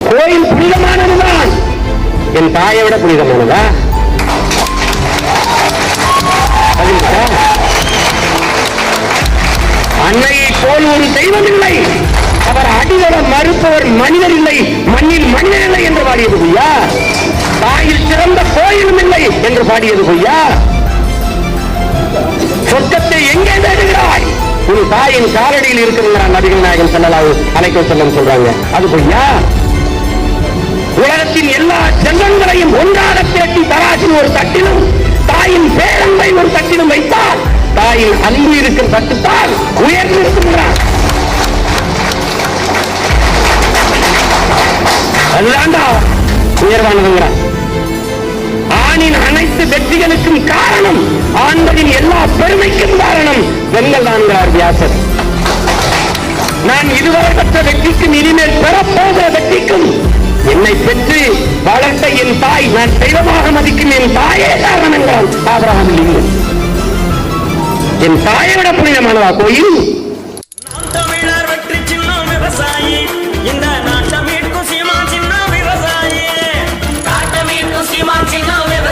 கோயில் புனிதமானதுதான். என் தாயை விட புனிதமானதா? அன்னையை போல் ஒரு தெய்வம் இல்லை, அவர் அடிவர மறுப்பவர் மனிதர் இல்லை, மண்ணில் மனிதர் இல்லை என்று பாடியது பொய்யா? தாயில் சிறந்த கோயிலும் இல்லை என்று பாடியது பொய்யா? சொர்க்கத்தை எங்கே தேடுகிறாய்? உன் தாயின் காலடியில் இருக்கிறான் நபிகள் நாயகம் ஸல்லல்லாஹு அலைஹி வஸல்லம் சொல்றாங்க. அது பொய்யா? உலகத்தின் எல்லா செல்வங்களையும் ஒன்றாக திரட்டி தராசின் ஒரு தட்டிலும் தாயின் பேரன்பை ஒரு தட்டிலும் வைத்தால் தாயின் அன்பு இருக்கிற தட்டுத்தால் உயர்ந்து இருக்கின்றான். அதுதான்டா உயர்வானதுங்கிறான். ஆணின் அனைத்து வெற்றிகளுக்கும் காரணம், ஆண்களின் எல்லா பெருமைக்கும் காரணம் பெண்கள் தான்கிறார் வியாசர். நான் இதுவரை பெற்ற வெற்றிக்கும் இனிமேல் பெறப்போகிற வெற்றிக்கும் என்னை பெற்று வளர்த்த என் தாய், நான் தெய்வமாக மதிக்கும் என் தாயே காரணம் என்கிறான் ஆபிரகாம் லிங்கன். என் தாயை விட புனிதமானதா கோயில்?